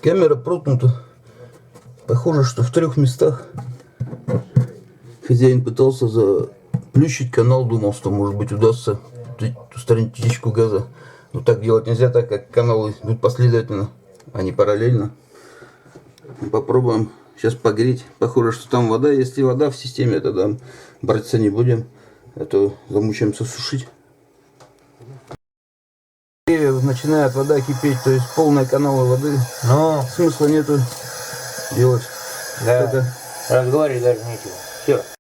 Камера проткнута. Похоже, что в 3 местах хозяин пытался заплющить канал, думал, что, может быть, удастся устранить утечку газа. Но так делать нельзя, так как каналы идут последовательно, а не параллельно. Попробуем сейчас погреть. Похоже, что там вода. Если вода в системе, тогда браться не будем, а то замучаемся сушить. И начинает вода кипеть, то есть полные каналы воды. Но смысла нету делать. Да, разговаривать даже нечего. Все.